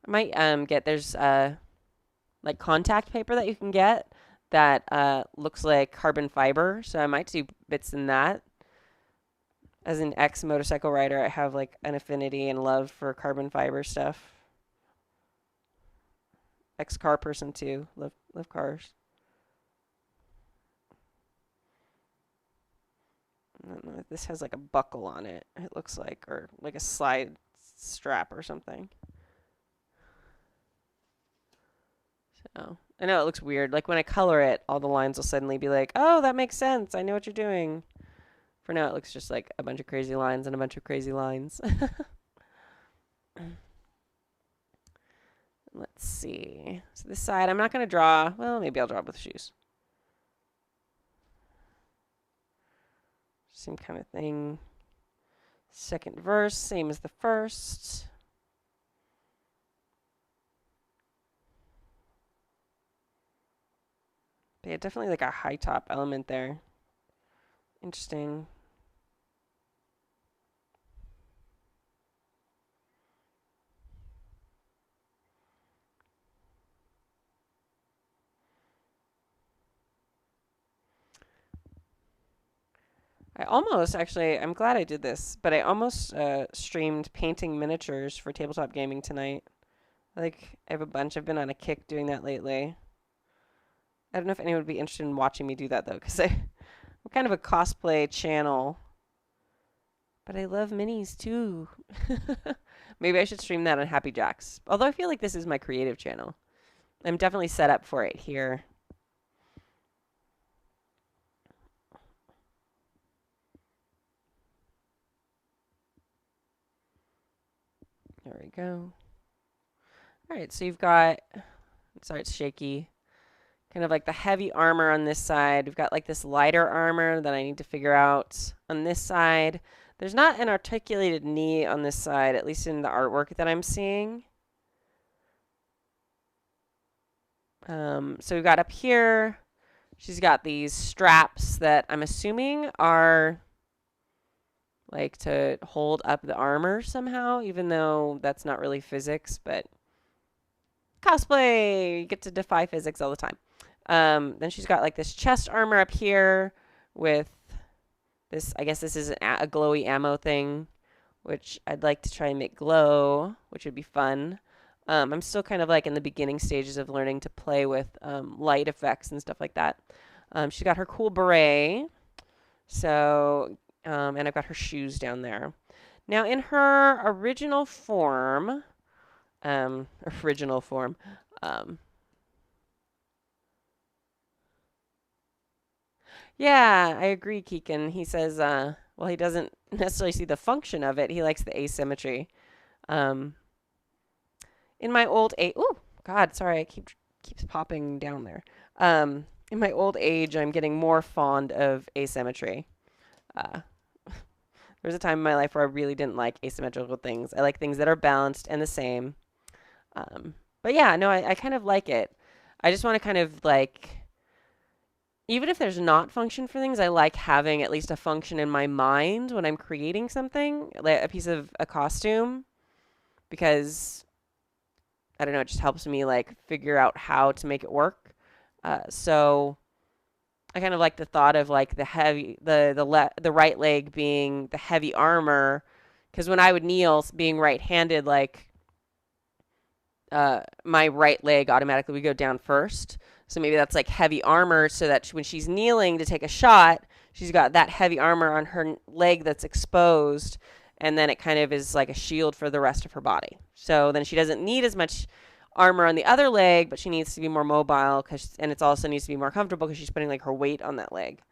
I might get there's like contact paper that you can get that looks like carbon fiber. So I might do bits in that. As an ex motorcycle rider, I have like an affinity and love for carbon fiber stuff. Ex car person too. Love cars. I don't know if this has like a buckle on it. It looks like, or like a slide strap or something. So I know it looks weird. Like when I color it, all the lines will suddenly be like, "Oh, that makes sense. I know what you're doing." For now, it looks just like a bunch of crazy lines and a bunch of crazy lines. Let's see. So this side, I'm not going to draw. Well, maybe I'll draw with shoes. Same kind of thing. Second verse, same as the first. But yeah, definitely like a high top element there. Interesting. I almost, actually, I'm glad I did this, but I almost streamed painting miniatures for tabletop gaming tonight. Like, I have a bunch. I've been on a kick doing that lately. I don't know if anyone would be interested in watching me do that, though, because I'm kind of a cosplay channel. But I love minis, too. Maybe I should stream that on Happy Jacks. Although I feel like this is my creative channel. I'm definitely set up for it here. There we go. All right, so you've got, sorry, it's shaky. Kind of like the heavy armor on this side. We've got like this lighter armor that I need to figure out on this side. There's not an articulated knee on this side, at least in the artwork that I'm seeing. So we've got up here, she's got these straps that I'm assuming are like to hold up the armor somehow, even though that's not really physics, but cosplay, you get to defy physics all the time. Then she's got like this chest armor up here with this, I guess this is a glowy ammo thing, which I'd like to try and make glow, which would be fun. I'm still kind of like in the beginning stages of learning to play with light effects and stuff like that. She's got her cool beret. So, and I've got her shoes down there. Now, in her original form, um, yeah, I agree, Keegan. He says, well, he doesn't necessarily see the function of it. He likes the asymmetry. Um, in my old age, oh God, sorry, I keeps popping down there. In my old age, I'm getting more fond of asymmetry. Uh, there was a time in my life where I really didn't like asymmetrical things. I like things that are balanced and the same. But yeah, no, I kind of like it. I just want to kind of like, even if there's not function for things, I like having at least a function in my mind when I'm creating something, like a piece of a costume, because I don't know, it just helps me like figure out how to make it work. So I kind of like the thought of like the heavy, the right leg being the heavy armor, because when I would kneel, being right-handed, like my right leg automatically would go down first. So maybe that's like heavy armor, so that when she's kneeling to take a shot, she's got that heavy armor on her leg that's exposed, and then it kind of is like a shield for the rest of her body. So then she doesn't need as much armor on the other leg, but she needs to be more mobile, and it also needs to be more comfortable because she's putting like her weight on that leg.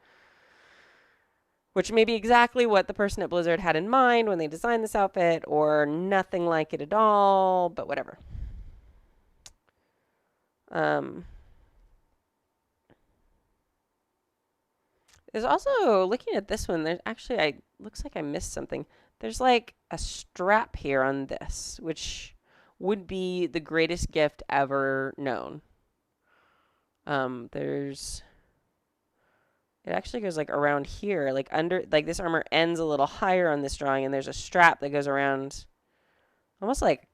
Which may be exactly what the person at Blizzard had in mind when they designed this outfit, or nothing like it at all, but whatever. There's also, looking at this one, there's actually, looks like I missed something. There's like a strap here on this, which would be the greatest gift ever known. There's, it actually goes like around here, like under, like this armor ends a little higher on this drawing, and there's a strap that goes around, almost like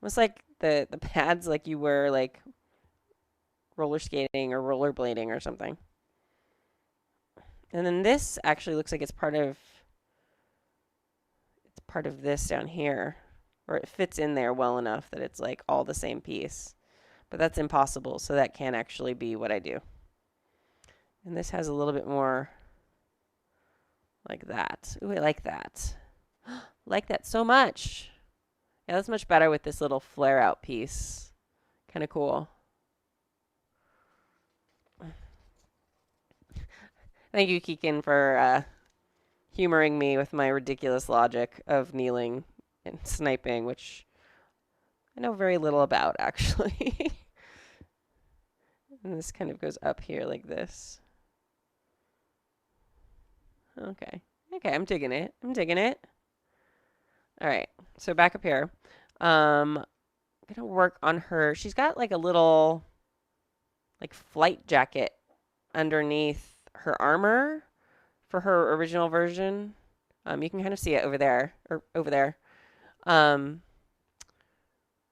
the pads like you wear like roller skating or rollerblading or something. And then this actually looks like it's part of this down here, or it fits in there well enough that it's like all the same piece. But that's impossible, so that can't actually be what I do. And this has a little bit more like that. Ooh, I like that. Like that so much. Yeah, that's much better with this little flare out piece. Kind of cool. Thank you, Keegan, for humoring me with my ridiculous logic of kneeling and sniping, which I know very little about, actually. And this kind of goes up here like this. Okay. Okay, I'm digging it. I'm digging it. All right. So back up here. I'm gonna work on her. She's got like a little like flight jacket underneath her armor for her original version. You can kind of see it over there or over there.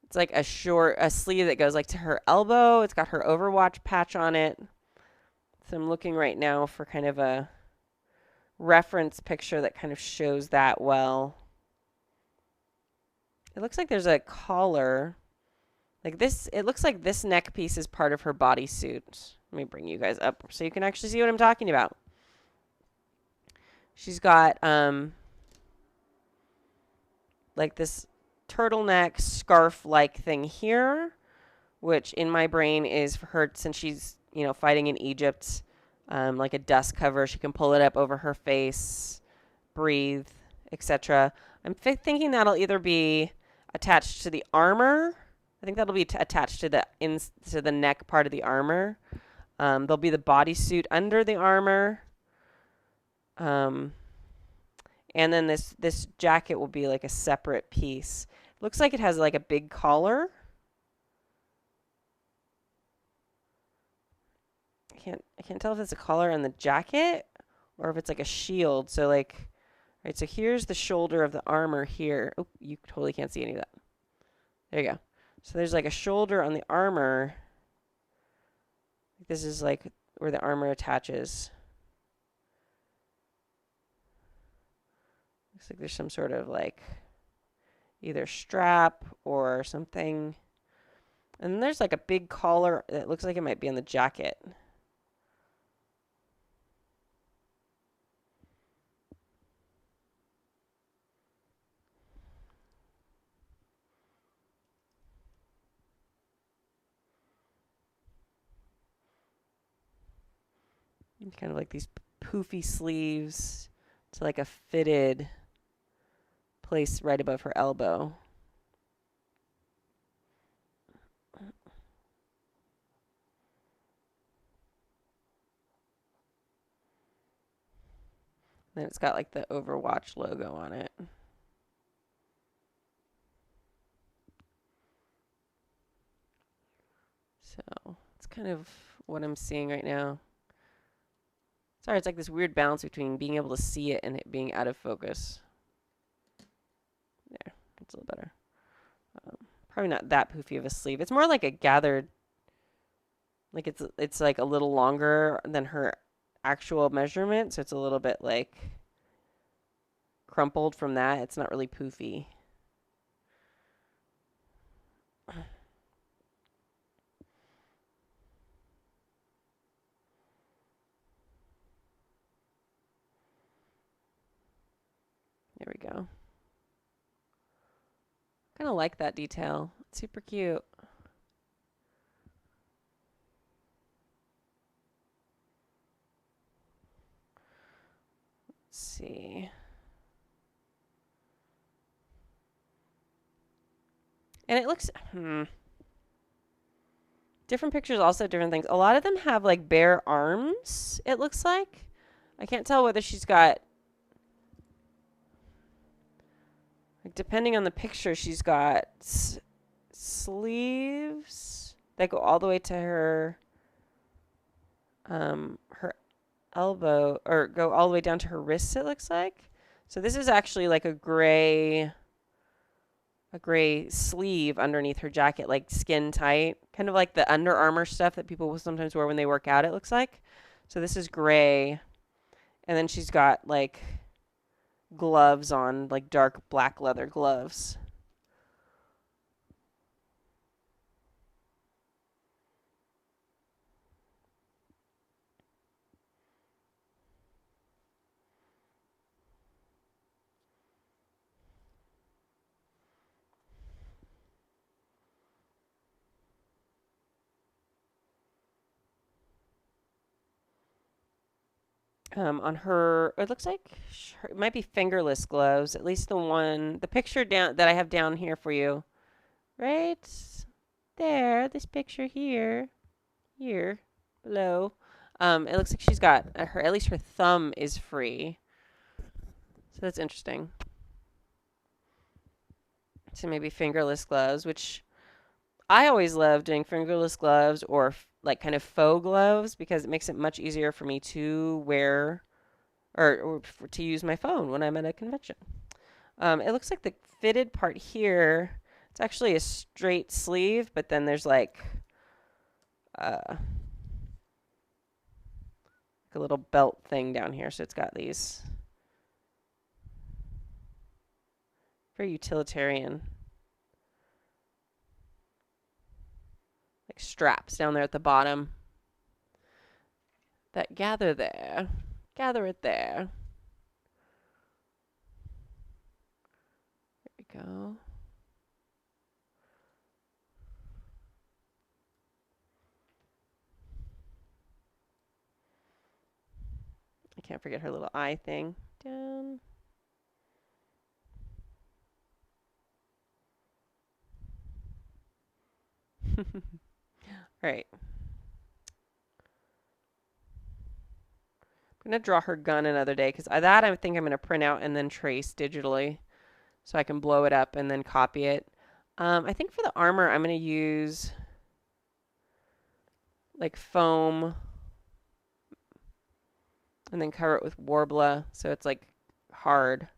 It's like a sleeve that goes like to her elbow. It's got her Overwatch patch on it. So I'm looking right now for kind of a reference picture that kind of shows that well. It looks like there's a collar. Like this, it looks like this neck piece is part of her bodysuit. Let me bring you guys up so you can actually see what I'm talking about. She's got like this turtleneck scarf-like thing here, which in my brain is for her since she's, fighting in Egypt, like a dust cover. She can pull it up over her face, breathe, etc. I'm thinking that'll either be attached to the armor. I think that'll be attached to the neck part of the armor. There'll be the bodysuit under the armor. And then this jacket will be like a separate piece. Looks like it has like a big collar. I can't tell if it's a collar on the jacket or if it's like a shield. So like, all right, so here's the shoulder of the armor here. Oh, you totally can't see any of that. There you go. So there's like a shoulder on the armor. This is like where the armor attaches. Looks like there's some sort of like either strap or something. And then there's like a big collar that looks like it might be on the jacket. Kind of like these poofy sleeves to like a fitted place right above her elbow. Then it's got like the Overwatch logo on it. So it's kind of what I'm seeing right now. Sorry, it's like this weird balance between being able to see it and it being out of focus. There, it's a little better. Probably not that poofy of a sleeve. It's more like a gathered, like it's like a little longer than her actual measurement, so it's a little bit like crumpled from that. It's not really poofy. There we go. Kind of like that detail. It's super cute. Let's see. And it looks, different pictures also have different things. A lot of them have like bare arms, it looks like. I can't tell whether she's got, like, depending on the picture, she's got sleeves that go all the way to her her elbow, or go all the way down to her wrists, it looks like. So this is actually like a gray a gray sleeve underneath her jacket, like skin tight, kind of like the Under Armour stuff that people will sometimes wear when they work out, it looks like. So this is gray. And then she's got like gloves on, like dark black leather gloves. On her, it looks like it might be fingerless gloves. At least the picture down that I have down here for you, right there. This picture here, below. It looks like she's got at least her thumb is free, so that's interesting. So maybe fingerless gloves, which I always love doing fingerless gloves or like kind of faux gloves because it makes it much easier for me to wear or to use my phone when I'm at a convention. It looks like the fitted part here, it's actually a straight sleeve, but then there's like a little belt thing down here. So it's got these very utilitarian like straps down there at the bottom that gather there. Gather it there. There we go. I can't forget her little eye thing. Down. All right. I'm going to draw her gun another day because that I think I'm going to print out and then trace digitally so I can blow it up and then copy it. I think for the armor, I'm going to use like foam and then cover it with Warbler so it's like hard.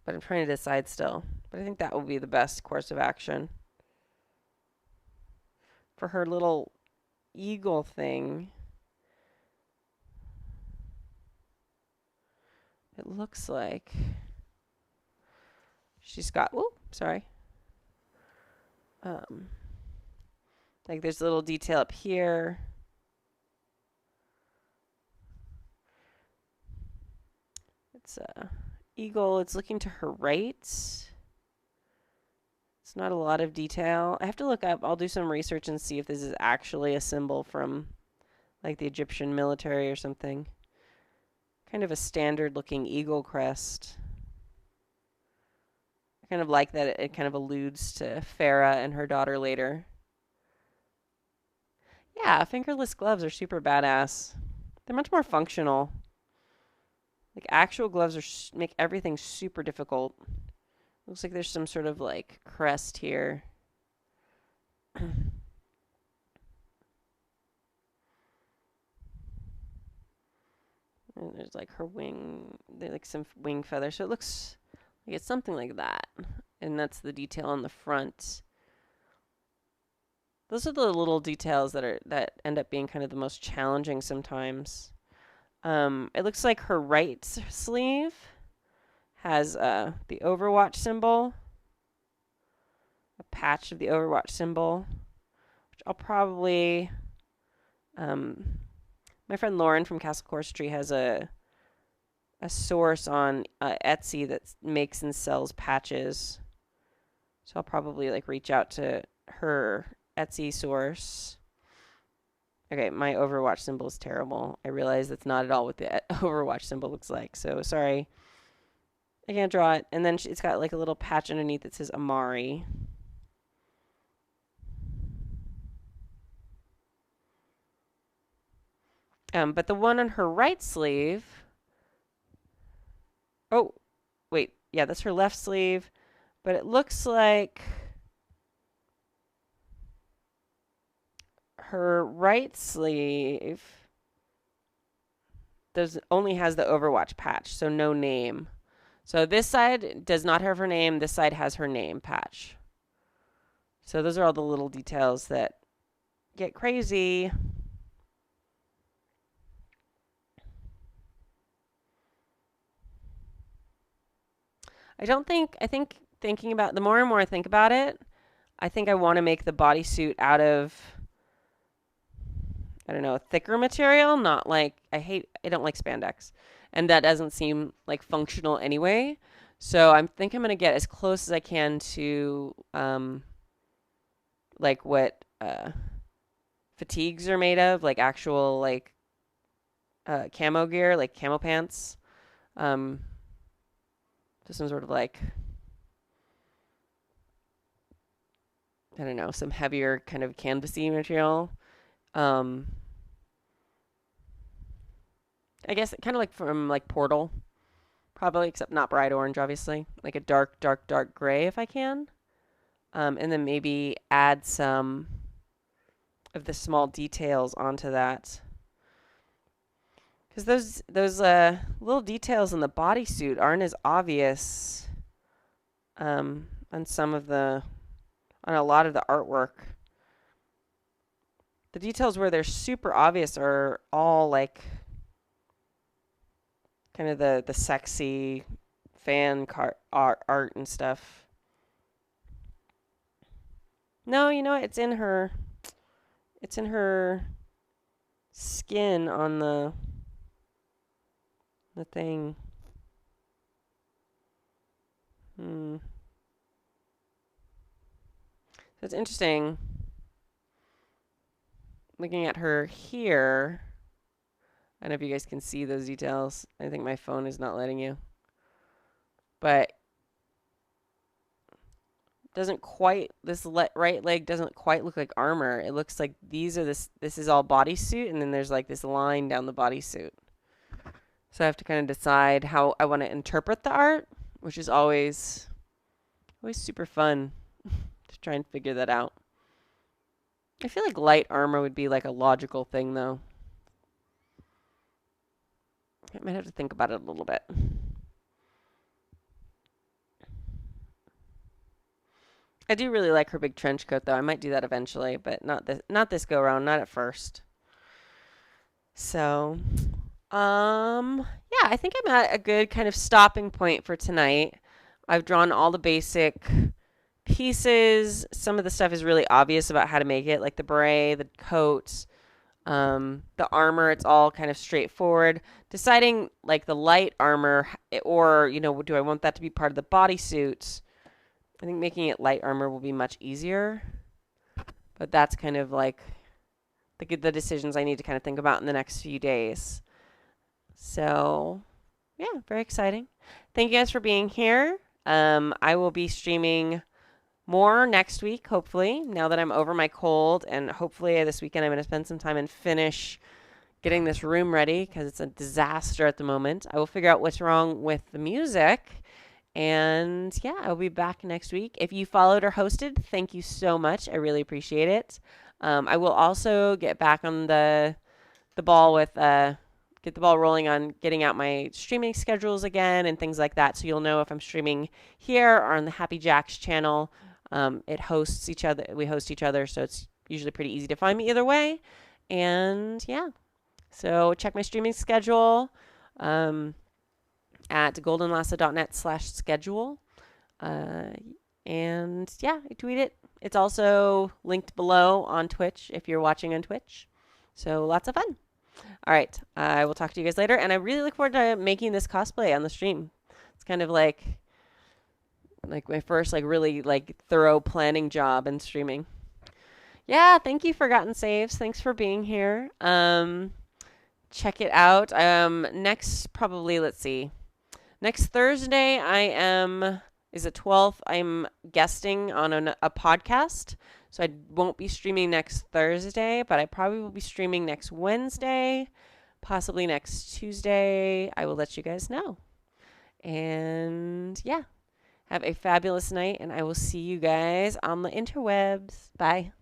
But I'm trying to decide still. But I think that will be the best course of action. For her little eagle thing, it looks like she's got, sorry. Like there's a little detail up here. It's a eagle. It's looking to her right. It's not a lot of detail. I have to look up. I'll do some research and see if this is actually a symbol from like the Egyptian military or something. Kind of a standard looking eagle crest. I kind of like that it kind of alludes to Farah and her daughter later. Yeah, fingerless gloves are super badass. They're much more functional. Like actual gloves make everything super difficult. Looks like there's some sort of like crest here. And there's like her wing, like some wing feathers. So it looks like it's something like that. And that's the detail on the front. Those are the little details that end up being kind of the most challenging sometimes. It looks like her right sleeve has the Overwatch symbol, a patch of the Overwatch symbol, which I'll probably. My friend Lauren from Castle Course Tree has a source on Etsy that makes and sells patches, so I'll probably like reach out to her Etsy source. Okay, my Overwatch symbol is terrible. I realize that's not at all what the Overwatch symbol looks like, so sorry. I can't draw it. And then it's got like a little patch underneath that says Amari. But the one on her right sleeve. Oh, wait. Yeah, that's her left sleeve. But it looks like her right sleeve only has the Overwatch patch, so no name. So this side does not have her name. This side has her name patch. So those are all the little details that get crazy. I think thinking about, the more and more I think about it, I think I want to make the bodysuit out of, I don't know, thicker material, not like, I don't like spandex. And that doesn't seem like functional anyway. So I think I'm going to get as close as I can to like what fatigues are made of, like actual like camo gear, like camo pants. Um, just some sort of like, I don't know, some heavier kind of canvasy material. Um, I guess kind of like from like Portal, probably, except not bright orange, obviously. Like a dark, dark, dark gray if I can. And then maybe add some of the small details onto that. Because those little details in the bodysuit aren't as obvious on some of on a lot of the artwork. The details where they're super obvious are all like kind of the sexy art and stuff. No, you know what? It's in her skin on the thing. So it's interesting looking at her here. I don't know if you guys can see those details. I think my phone is not letting you. But doesn't quite, this right leg doesn't quite look like armor. It looks like this is all bodysuit, and then there's like this line down the bodysuit. So I have to kind of decide how I want to interpret the art, which is always super fun to try and figure that out. I feel like light armor would be like a logical thing, though. I might have to think about it a little bit. I do really like her big trench coat, though. I might do that eventually, but not this go around, not at first. So, yeah, I think I'm at a good kind of stopping point for tonight. I've drawn all the basic pieces. Some of the stuff is really obvious about how to make it, like the beret, the coat, the armor. It's all kind of straightforward. Deciding like the light armor, or do I want that to be part of the bodysuit? I think making it light armor will be much easier, but that's kind of like the decisions I need to kind of think about in the next few days. So, yeah, very exciting. Thank you guys for being here. I will be streaming more next week, hopefully, now that I'm over my cold, and hopefully this weekend I'm going to spend some time and finish getting this room ready because it's a disaster at the moment. I will figure out what's wrong with the music. And yeah, I'll be back next week. If you followed or hosted, thank you so much. I really appreciate it. I will also get back on the ball with get the ball rolling on getting out my streaming schedules again and things like that. So you'll know if I'm streaming here or on the Happy Jacks channel. It hosts each other. We host each other, so it's usually pretty easy to find me either way. And yeah, so check my streaming schedule. At goldenlasso.net/schedule. And yeah, I tweet it. It's also linked below on Twitch if you're watching on Twitch. So lots of fun. All right. I will talk to you guys later. And I really look forward to making this cosplay on the stream. It's kind of like my first really thorough planning job in streaming. Yeah, thank you, Forgotten Saves. Thanks for being here. Check it out. Next, probably, let's see. Next Thursday, is the 12th, I'm guesting on a podcast. So I won't be streaming next Thursday, but I probably will be streaming next Wednesday, possibly next Tuesday. I will let you guys know. And yeah, have a fabulous night, and I will see you guys on the interwebs. Bye.